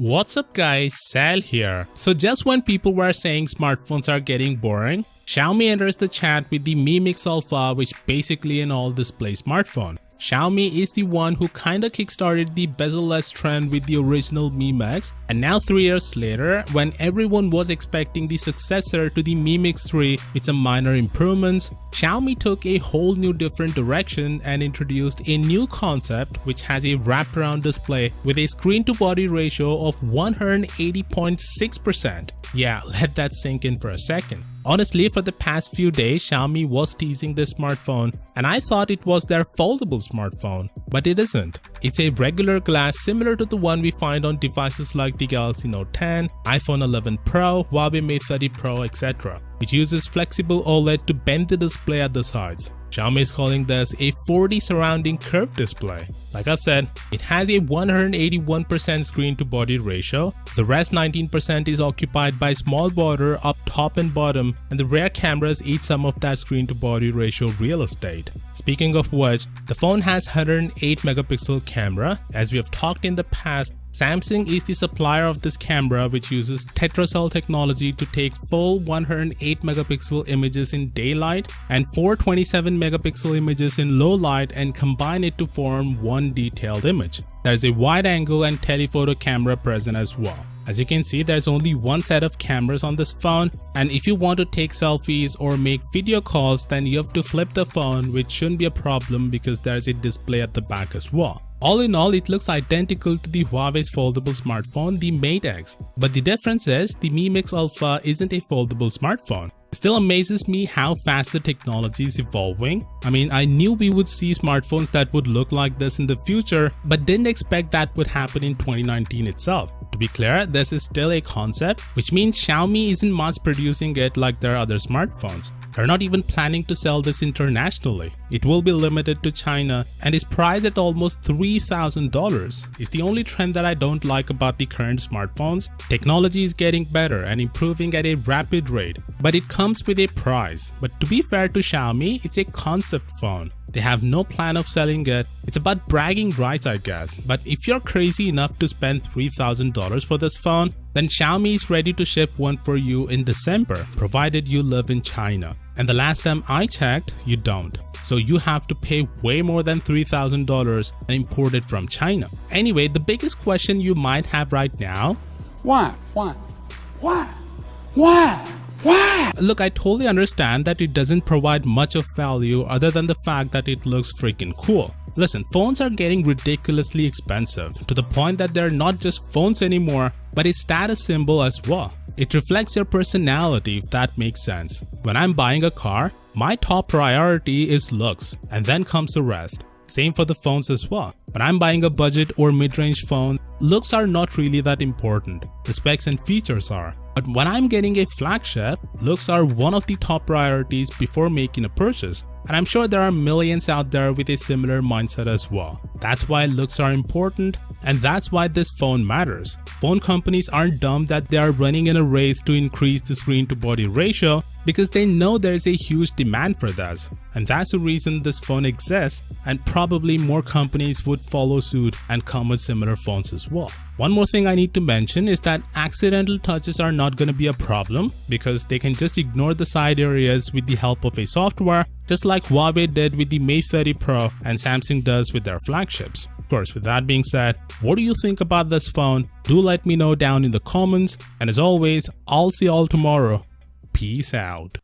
What's up guys, Sal here. So just when people were saying smartphones are getting boring, Xiaomi enters the chat with the Mi Mix Alpha, which basically an all-display smartphone. Xiaomi is the one who kinda kickstarted the bezel-less trend with the original Mi Mix, and now 3 years later, when everyone was expecting the successor to the Mi Mix 3 with some minor improvements, Xiaomi took a whole new different direction and introduced a new concept which has a wraparound display with a screen-to-body ratio of 180.6%. Yeah, let that sink in for a second. Honestly, for the past few days, Xiaomi was teasing this smartphone and I thought it was their foldable smartphone, but it isn't. It's a regular glass similar to the one we find on devices like the Galaxy Note 10, iPhone 11 Pro, Huawei Mate 30 Pro, etc., which uses flexible OLED to bend the display at the sides. Xiaomi is calling this a 4D surrounding curved display. Like I've said, it has a 181% screen to body ratio, the rest 19% is occupied by small border up top and bottom, and the rear cameras eat some of that screen to body ratio real estate. Speaking of which, the phone has 108 megapixel camera. As we have talked in the past, Samsung is the supplier of this camera, which uses tetracell technology to take full 108 megapixel images in daylight and 427 megapixel images in low light and combine it to form one detailed image. There's a wide angle and telephoto camera present as well. As you can see, there's only one set of cameras on this phone, and if you want to take selfies or make video calls, then you have to flip the phone, which shouldn't be a problem because there's a display at the back as well. All in all, it looks identical to the Huawei's foldable smartphone, the Mate X. But the difference is, the Mi Mix Alpha isn't a foldable smartphone. It still amazes me how fast the technology is evolving. I mean, I knew we would see smartphones that would look like this in the future, but didn't expect that would happen in 2019 itself. To be clear, this is still a concept, which means Xiaomi isn't mass producing it like their other smartphones. They're not even planning to sell this internationally. It will be limited to China and is priced at almost $3,000. It's the only trend that I don't like about the current smartphones. Technology is getting better and improving at a rapid rate, but it comes with a price. But to be fair to Xiaomi, it's a concept phone. They have no plan of selling it. It's about bragging rights, I guess. But if you're crazy enough to spend $3,000 for this phone, then Xiaomi is ready to ship one for you in December, provided you live in China. And the last time I checked, you don't. So you have to pay way more than $3,000 and import it from China. Anyway, the biggest question you might have right now: Why? Look, I totally understand that it doesn't provide much of value other than the fact that it looks freaking cool. Listen, phones are getting ridiculously expensive to the point that they're not just phones anymore, but a status symbol as well. It reflects your personality, if that makes sense. When I'm buying a car, my top priority is looks, and then comes the rest. Same for the phones as well. When I'm buying a budget or mid-range phone, looks are not really that important. The specs and features are. But when I'm getting a flagship, looks are one of the top priorities before making a purchase. And I'm sure there are millions out there with a similar mindset as well. That's why looks are important, and that's why this phone matters. Phone companies aren't dumb that they are running in a race to increase the screen to body ratio, because they know there's a huge demand for this. And that's the reason this phone exists, and probably more companies would follow suit and come with similar phones as well. One more thing I need to mention is that accidental touches are not going to be a problem, because they can just ignore the side areas with the help of a software, just like Huawei did with the Mate 30 Pro and Samsung does with their flagships. Of course, with that being said, what do you think about this phone? Do let me know down in the comments, and as always, I'll see you all tomorrow. Peace out.